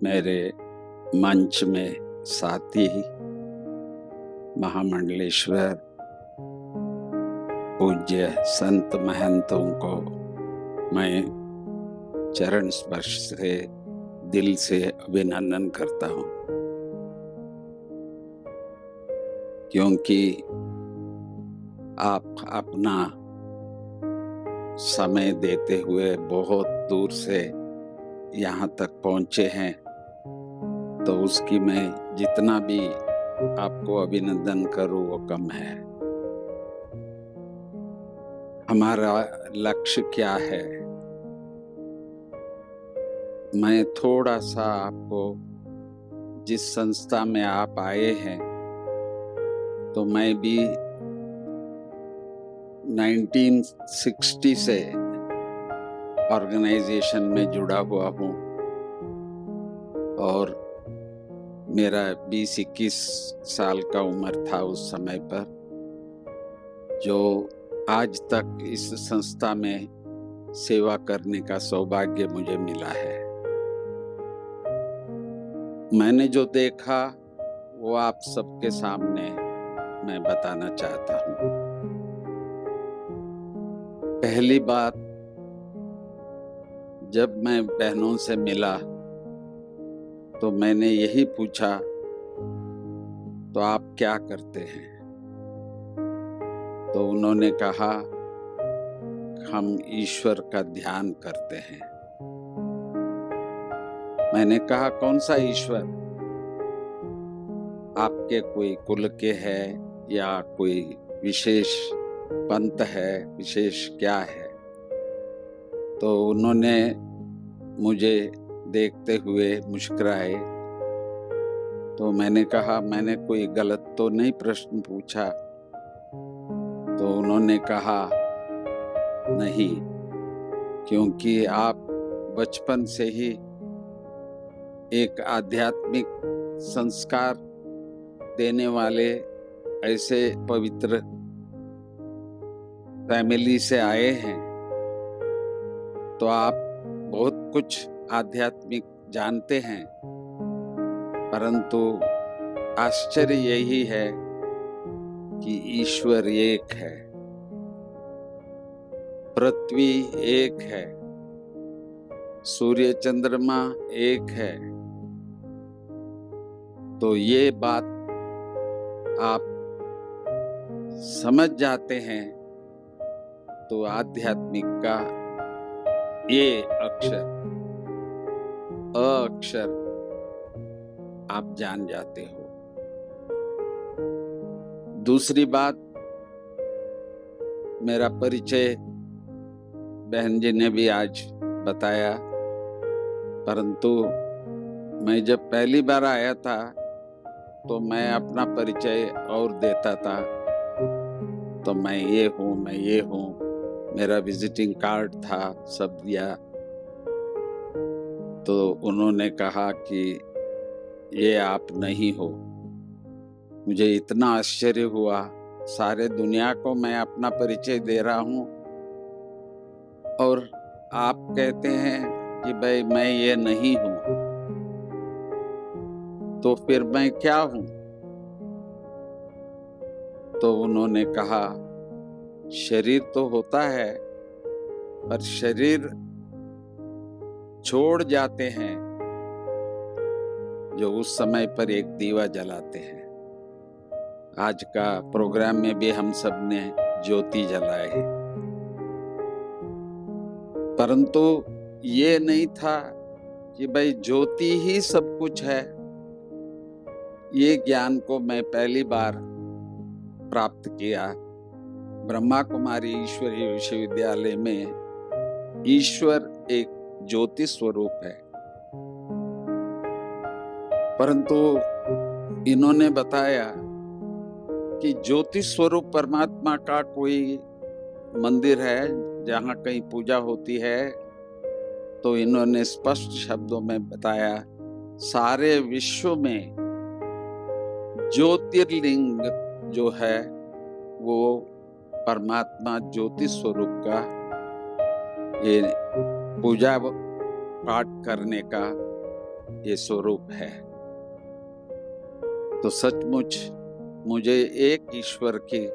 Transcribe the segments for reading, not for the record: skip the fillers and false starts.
मेरे मंच में साथी महामंडलेश्वर पूज्य संत महंतों को मैं चरण स्पर्श से दिल से अभिनंदन करता हूँ, क्योंकि आप अपना समय देते हुए बहुत दूर से यहाँ तक पहुँचे हैं, तो उसकी मैं जितना भी आपको अभिनंदन करूँ वो कम है। हमारा लक्ष्य क्या है? मैं थोड़ा सा आपको, जिस संस्था में आप आए हैं, तो मैं भी 1960 से ऑर्गेनाइजेशन में जुड़ा हुआ हूँ और मेरा 20-21 साल का उम्र था उस समय पर, जो आज तक इस संस्था में सेवा करने का सौभाग्य मुझे मिला है। मैंने जो देखा वो आप सबके सामने मैं बताना चाहता हूँ। पहली बात, जब मैं बहनों से मिला तो मैंने यही पूछा, तो आप क्या करते हैं? तो उन्होंने कहा, हम ईश्वर का ध्यान करते हैं। मैंने कहा, कौन सा ईश्वर? आपके कोई कुल के है या कोई विशेष पंथ है, विशेष क्या है? तो उन्होंने मुझे देखते हुए मुस्कुराए। तो मैंने कहा, मैंने कोई गलत तो नहीं प्रश्न पूछा? तो उन्होंने कहा, नहीं, क्योंकि आप बचपन से ही एक आध्यात्मिक संस्कार देने वाले ऐसे पवित्र फैमिली से आए हैं, तो आप बहुत कुछ आध्यात्मिक जानते हैं। परंतु आश्चर्य यही है कि ईश्वर एक है, पृथ्वी एक है, सूर्य चंद्रमा एक है। तो ये बात आप समझ जाते हैं तो आध्यात्मिक का ये अक्षर, अ अक्षर आप जान जाते हो। दूसरी बात, मेरा परिचय बहन जी ने भी आज बताया, परंतु मैं जब पहली बार आया था तो मैं अपना परिचय और देता था, तो मैं ये हूँ, मैं ये हूँ, मेरा विजिटिंग कार्ड था, सब दिया। तो उन्होंने कहा कि ये आप नहीं हो। मुझे इतना आश्चर्य हुआ, सारे दुनिया को मैं अपना परिचय दे रहा हूँ और आप कहते हैं कि भाई मैं ये नहीं हूँ, तो फिर मैं क्या हूँ? तो उन्होंने कहा, शरीर तो होता है, पर शरीर छोड़ जाते हैं जो उस समय पर एक दीवा जलाते हैं। आज का प्रोग्राम में भी हम सब ने ज्योति जलाए, परंतु ये नहीं था कि भाई ज्योति ही सब कुछ है। ये ज्ञान को मैं पहली बार प्राप्त किया ब्रह्मा कुमारी ईश्वरीय विश्वविद्यालय में। ईश्वर एक ज्योति स्वरूप है, परंतु इन्होंने बताया कि ज्योति स्वरूप परमात्मा का कोई मंदिर है जहाँ कहीं पूजा होती है। तो इन्होंने स्पष्ट शब्दों में बताया, सारे विश्व में ज्योतिर्लिंग जो है वो परमात्मा ज्योति स्वरूप का ये पूजा पाठ करने का ये स्वरूप है। तो सचमुच मुझे एक ईश्वर की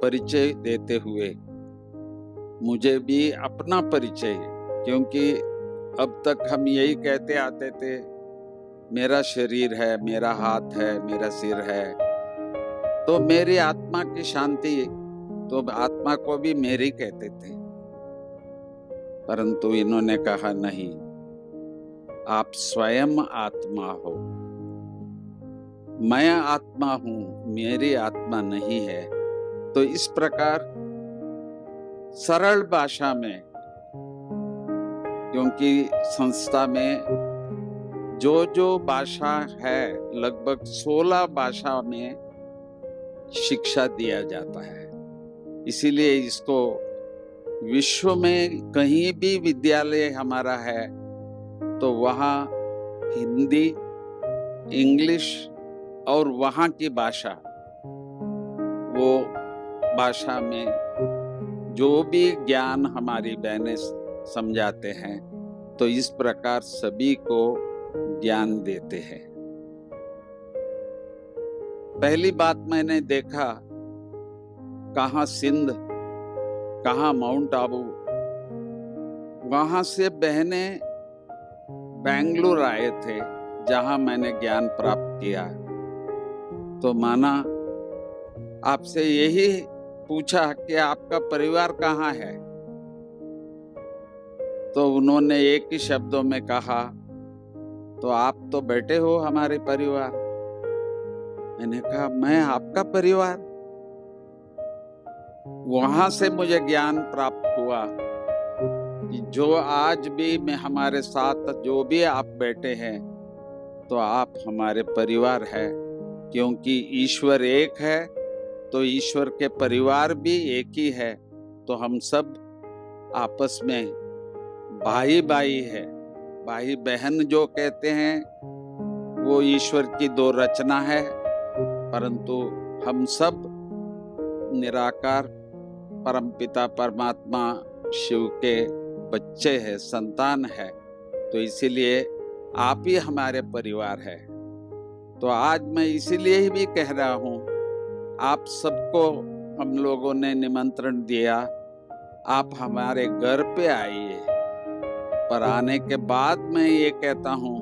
परिचय देते हुए मुझे भी अपना परिचय, क्योंकि अब तक हम यही कहते आते थे, मेरा शरीर है, मेरा हाथ है, मेरा सिर है, तो मेरी आत्मा की शांति, तो आत्मा को भी मेरी कहते थे। परंतु इन्होंने कहा नहीं, आप स्वयं आत्मा हो, मैं आत्मा हूं, मेरी आत्मा नहीं है। तो इस प्रकार सरल भाषा में, क्योंकि संस्था में जो भाषा है लगभग 16 भाषा में शिक्षा दिया जाता है, इसीलिए इसको विश्व में कहीं भी विद्यालय हमारा है तो वहाँ हिंदी, इंग्लिश और वहाँ की भाषा, वो भाषा में जो भी ज्ञान हमारी बहनें समझाते हैं, तो इस प्रकार सभी को ज्ञान देते हैं। पहली बात मैंने देखा, कहाँ सिंध, कहाँ माउंट आबू, वहां से बहनें बेंगलुरु आए थे, जहां मैंने ज्ञान प्राप्त किया। तो माना आपसे यही पूछा कि आपका परिवार कहाँ है, तो उन्होंने एक ही शब्दों में कहा, तो आप तो बैठे हो हमारे परिवार। मैंने कहा, मैं आपका परिवार? वहां से मुझे ज्ञान प्राप्त हुआ कि जो आज भी मैं हमारे साथ जो भी आप बैठे हैं, तो आप हमारे परिवार है, क्योंकि ईश्वर एक है, तो ईश्वर के परिवार भी एक ही है। तो हम सब आपस में भाई भाई है। भाई बहन जो कहते हैं वो ईश्वर की दो रचना है, परंतु हम सब निराकार परमपिता परमात्मा शिव के बच्चे हैं, संतान है। तो इसीलिए आप ही हमारे परिवार है। तो आज मैं इसीलिए भी कह रहा हूँ, आप सबको हम लोगों ने निमंत्रण दिया, आप हमारे घर पे आइए। पर आने के बाद मैं ये कहता हूँ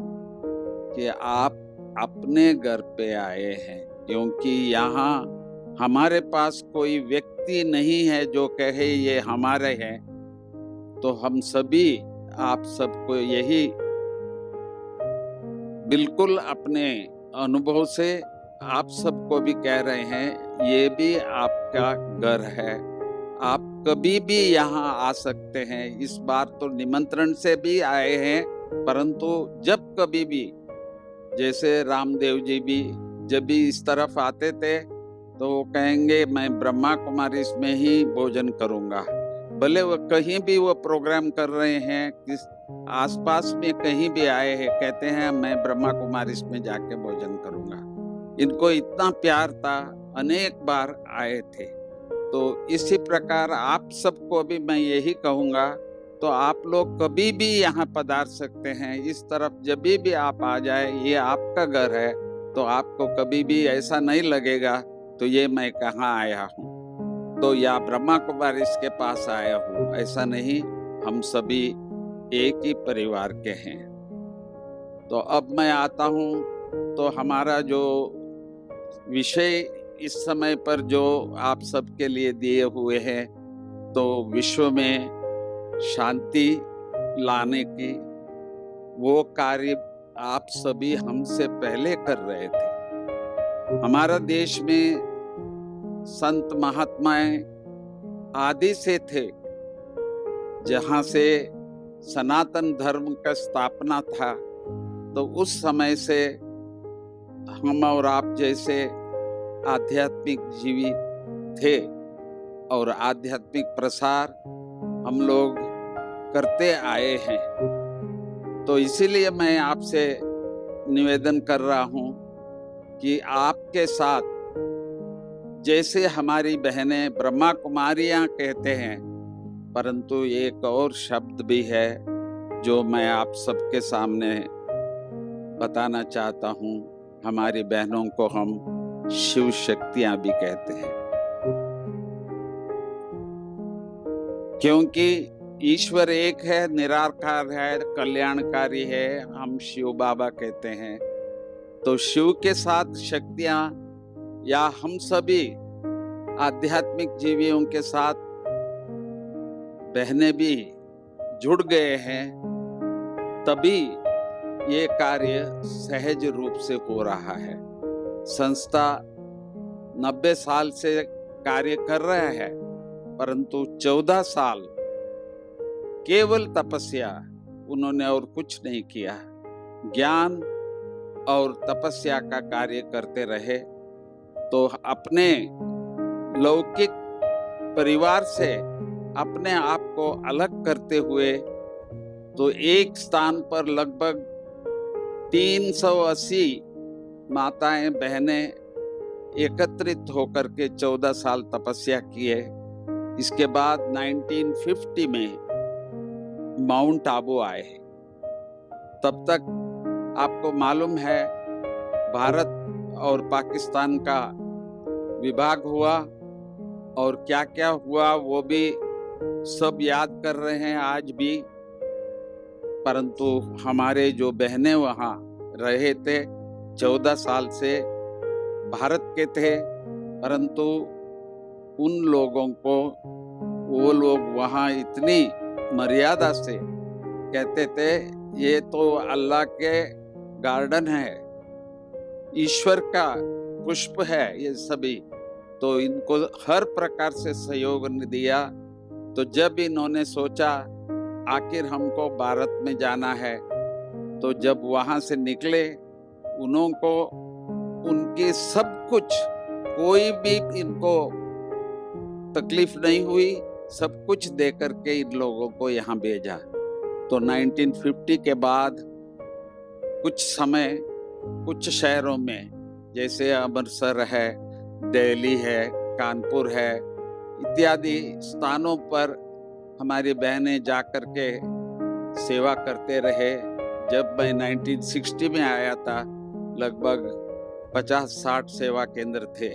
कि आप अपने घर पे आए हैं, क्योंकि यहाँ हमारे पास कोई व्यक्ति नहीं है जो कहे ये हमारे हैं। तो हम सभी आप सबको यही बिल्कुल अपने अनुभव से आप सबको भी कह रहे हैं, ये भी आपका घर है, आप कभी भी यहाँ आ सकते हैं। इस बार तो निमंत्रण से भी आए हैं, परंतु जब कभी भी, जैसे रामदेव जी भी जब भी इस तरफ आते थे तो वो कहेंगे मैं ब्रह्मा कुमारी में ही भोजन करूंगा। भले वो कहीं भी वो प्रोग्राम कर रहे हैं, किस आसपास में कहीं भी आए हैं, कहते हैं मैं ब्रह्मा कुमारी में जाके भोजन करूंगा। इनको इतना प्यार था, अनेक बार आए थे। तो इसी प्रकार आप सबको भी मैं यही कहूंगा, तो आप लोग कभी भी यहाँ पधार सकते हैं। इस तरफ जब भी आप आ जाए, ये आपका घर है, तो आपको कभी भी ऐसा नहीं लगेगा तो ये मैं कहाँ आया हूँ, तो या ब्रह्मा कुमारी के पास आया हूँ, ऐसा नहीं। हम सभी एक ही परिवार के हैं। तो अब मैं आता हूँ, तो हमारा जो विषय इस समय पर जो आप सबके लिए दिए हुए हैं, तो विश्व में शांति लाने की वो कार्य आप सभी हमसे पहले कर रहे थे। हमारा देश में संत महात्माएं आदि से थे, जहां से सनातन धर्म का स्थापना था। तो उस समय से हम और आप जैसे आध्यात्मिक जीवी थे और आध्यात्मिक प्रसार हम लोग करते आए हैं। तो इसीलिए मैं आपसे निवेदन कर रहा हूं कि आपके साथ, जैसे हमारी बहनें ब्रह्मा कुमारियां कहते हैं, परंतु एक और शब्द भी है जो मैं आप सबके सामने बताना चाहता हूँ। हमारी बहनों को हम शिव शक्तियाँ भी कहते हैं, क्योंकि ईश्वर एक है, निराकार है, कल्याणकारी है, हम शिव बाबा कहते हैं। तो शिव के साथ शक्तियाँ या हम सभी आध्यात्मिक जीवियों के साथ बहनें भी जुड़ गए हैं, तभी ये कार्य सहज रूप से हो रहा है। संस्था 90 साल से कार्य कर रहा है, परंतु 14 साल केवल तपस्या उन्होंने और कुछ नहीं किया। ज्ञान और तपस्या का कार्य करते रहे, तो अपने लौकिक परिवार से अपने आप को अलग करते हुए तो एक स्थान पर लगभग 380 माताएं बहनें एकत्रित होकर के 14 साल तपस्या किए। इसके बाद 1950 में माउंट आबू आए। तब तक आपको मालूम है भारत और पाकिस्तान का विभाग हुआ, और क्या क्या हुआ वो भी सब याद कर रहे हैं आज भी। परंतु हमारे जो बहनें वहाँ रहे थे 14 साल से भारत के थे, परंतु उन लोगों को वो लोग वहाँ इतनी मर्यादा से कहते थे, ये तो अल्लाह के गार्डन है, ईश्वर का पुष्प है ये सभी। तो इनको हर प्रकार से सहयोग दिया। तो जब इन्होंने सोचा आखिर हमको भारत में जाना है, तो जब वहां से निकले, उनको उनके सब कुछ, कोई भी इनको तकलीफ नहीं हुई, सब कुछ दे करके इन लोगों को यहाँ भेजा। तो 1950 के बाद कुछ समय कुछ शहरों में, जैसे अमृतसर है, दिल्ली है, कानपुर है, इत्यादि स्थानों पर हमारी बहनें जाकर के सेवा करते रहे। जब मैं 1960 में आया था, लगभग 50-60 सेवा केंद्र थे,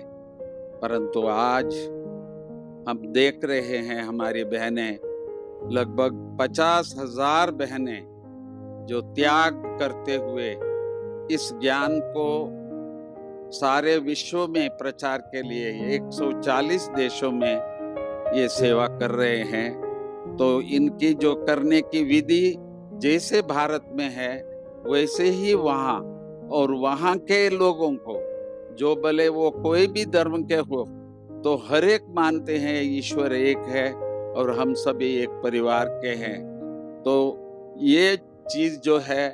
परंतु आज हम देख रहे हैं हमारी बहनें, लगभग 50,000 बहनें जो त्याग करते हुए इस ज्ञान को सारे विश्व में प्रचार के लिए 140 देशों में ये सेवा कर रहे हैं। तो इनकी जो करने की विधि जैसे भारत में है, वैसे ही वहाँ, और वहाँ के लोगों को, जो भले वो कोई भी धर्म के हो, तो हर एक मानते हैं ईश्वर एक है और हम सभी एक परिवार के हैं। तो ये चीज जो है,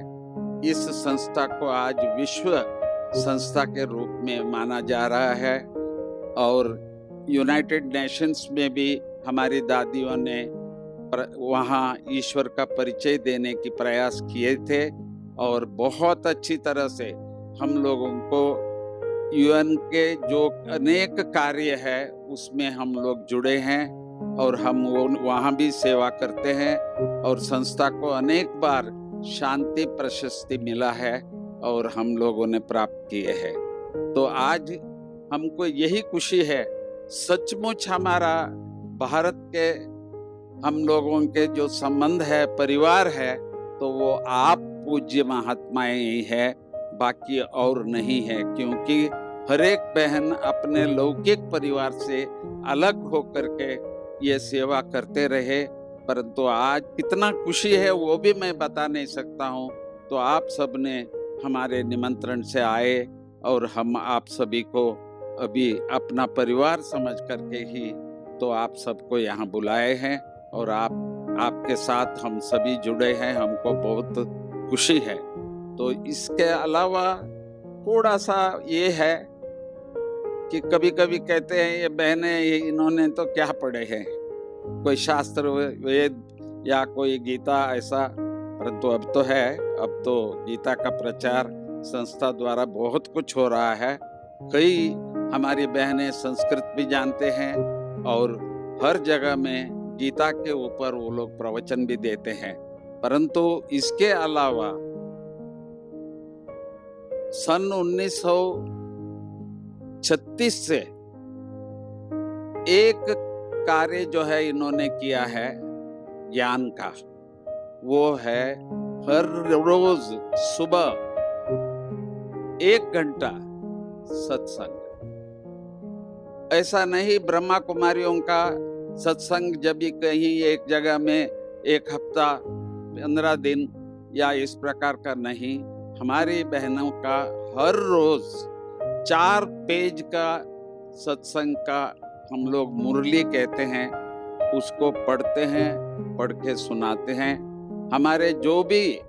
इस संस्था को आज विश्व संस्था के रूप में माना जा रहा है। और यूनाइटेड नेशंस में भी हमारी दादियों ने वहाँ ईश्वर का परिचय देने की प्रयास किए थे, और बहुत अच्छी तरह से हम लोगों को यूएन के जो अनेक कार्य है उसमें हम लोग जुड़े हैं, और हम वहाँ भी सेवा करते हैं, और संस्था को अनेक बार शांति प्रशस्ति मिला है और हम लोगों ने प्राप्त किए हैं। तो आज हमको यही खुशी है, सचमुच हमारा भारत के हम लोगों के जो संबंध है, परिवार है, तो वो आप पूज्य महात्माएं ही है, बाकी और नहीं है। क्योंकि हर एक बहन अपने लौकिक परिवार से अलग होकर के ये सेवा करते रहे, परंतु आज कितना खुशी है वो भी मैं बता नहीं सकता हूँ। तो आप सब ने हमारे निमंत्रण से आए, और हम आप सभी को अभी अपना परिवार समझ करके ही तो आप सबको यहाँ बुलाए हैं, और आपके साथ हम सभी जुड़े हैं, हमको बहुत खुशी है। तो इसके अलावा थोड़ा सा ये है कि कभी कभी कहते हैं ये बहनें, इन्होंने तो क्या पढ़े हैं, कोई शास्त्र वेद या कोई गीता ऐसा, परंतु अब तो है, अब तो गीता का प्रचार संस्था द्वारा बहुत कुछ हो रहा है। कई हमारी बहनें संस्कृत भी जानते हैं, और हर जगह में गीता के ऊपर वो लोग प्रवचन भी देते हैं। परंतु इसके अलावा सन 1936 से एक कार्य जो है इन्होंने किया है ज्ञान का, वो है हर रोज सुबह 1 घंटा सत्संग। ऐसा नहीं ब्रह्मा कुमारियों का सत्संग जब भी कहीं एक जगह में 1 हफ्ता 15 दिन या इस प्रकार का नहीं, हमारी बहनों का हर रोज 4 पेज का सत्संग का हम लोग मुरली कहते हैं, उसको पढ़ते हैं, पढ़ के सुनाते हैं। हमारे जो भी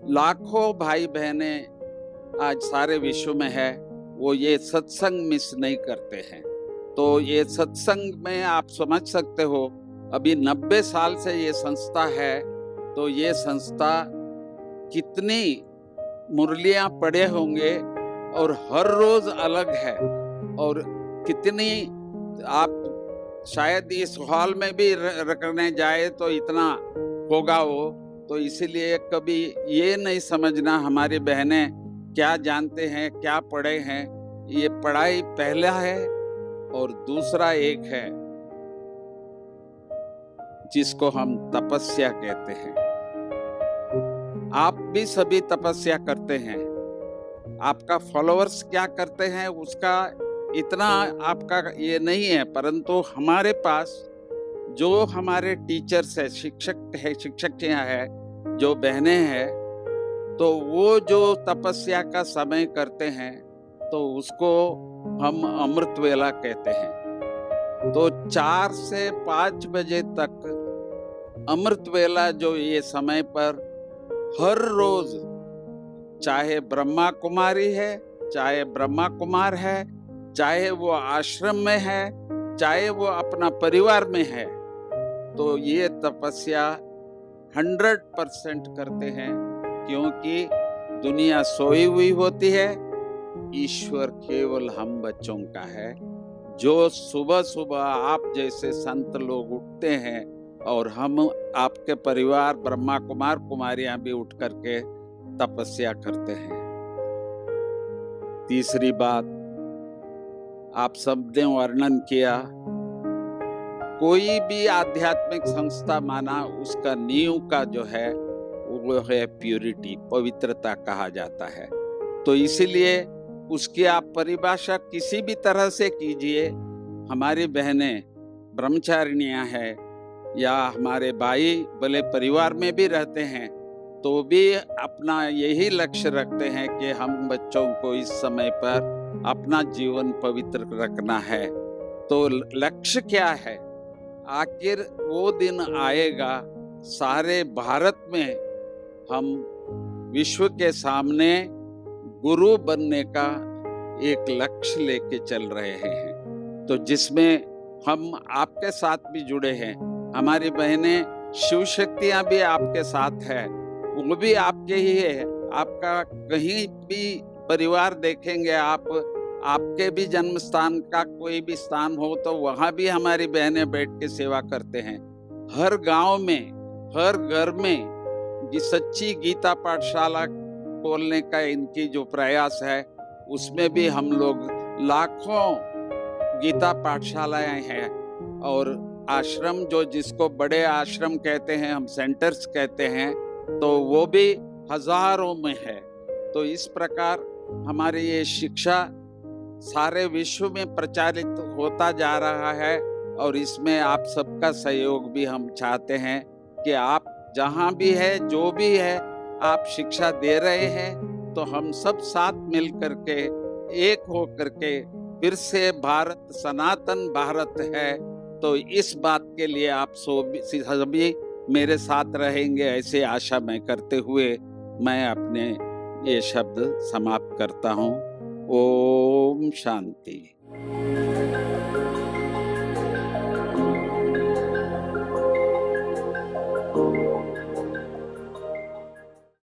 लाखों भाई बहनें आज सारे विश्व में है, वो ये सत्संग मिस नहीं करते हैं। तो ये सत्संग में आप समझ सकते हो, अभी 90 साल से ये संस्था है, तो ये संस्था कितनी मुरलियां पढ़े होंगे और हर रोज अलग है, और कितनी आप शायद इस हॉल में भी रखने जाए तो इतना होगा वो। तो इसीलिए कभी ये नहीं समझना हमारी बहनें क्या जानते हैं, क्या पढ़े हैं। ये पढ़ाई पहला है, और दूसरा एक है जिसको हम तपस्या कहते हैं। आप भी सभी तपस्या करते हैं, आपका फॉलोअर्स क्या करते हैं उसका इतना आपका ये नहीं है, परंतु हमारे पास जो हमारे टीचर्स है, शिक्षक यहाँ है, जो बहनें हैं, तो वो जो तपस्या का समय करते हैं तो उसको हम अमृत वेला कहते हैं। तो 4 से 5 बजे तक अमृत वेला जो ये समय पर हर रोज, चाहे ब्रह्मा कुमारी है, चाहे ब्रह्मा कुमार है, चाहे वो आश्रम में है, चाहे वो अपना परिवार में है, तो ये तपस्या 100% करते हैं, क्योंकि दुनिया सोई हुई होती है, ईश्वर केवल हम बच्चों का है। जो सुबह सुबह आप जैसे संत लोग उठते हैं, और हम आपके परिवार ब्रह्मा कुमार कुमारियां भी उठ करके तपस्या करते हैं। तीसरी बात, आप सबने वर्णन किया, कोई भी आध्यात्मिक संस्था माना, उसका नींव का जो है वो है प्यूरिटी, पवित्रता कहा जाता है। तो इसीलिए उसकी आप परिभाषा किसी भी तरह से कीजिए। हमारी बहनें ब्रह्मचारिणियां हैं, या हमारे भाई भले परिवार में भी रहते हैं, तो भी अपना यही लक्ष्य रखते हैं कि हम बच्चों को इस समय पर अपना जीवन पवित्र रखना है। तो लक्ष्य क्या है? आखिर वो दिन आएगा, सारे भारत में हम विश्व के सामने गुरु बनने का एक लक्ष्य लेके चल रहे हैं, तो जिसमें हम आपके साथ भी जुड़े हैं। हमारी बहनें शिव शक्तियां भी आपके साथ है, वो भी आपके ही है। आपका कहीं भी परिवार देखेंगे आप, आपके भी जन्म स्थान का कोई भी स्थान हो तो वहां भी हमारी बहनें बैठ के सेवा करते हैं। हर गांव में, हर घर में ये सच्ची गीता पाठशाला खोलने का इनकी जो प्रयास है, उसमें भी हम लोग लाखों गीता पाठशालाएं हैं, और आश्रम जो जिसको बड़े आश्रम कहते हैं, हम सेंटर्स कहते हैं, तो वो भी हजारों में है। तो इस प्रकार हमारी ये शिक्षा सारे विश्व में प्रचारित होता जा रहा है, और इसमें आप सबका सहयोग भी हम चाहते हैं कि आप जहाँ भी है, जो भी है, आप शिक्षा दे रहे हैं, तो हम सब साथ मिल करके, एक हो करके फिर से भारत सनातन भारत है, तो इस बात के लिए आप सभी मेरे साथ रहेंगे, ऐसे आशा मैं करते हुए मैं अपने ये शब्द समाप्त करता हूँ। ओम शांति।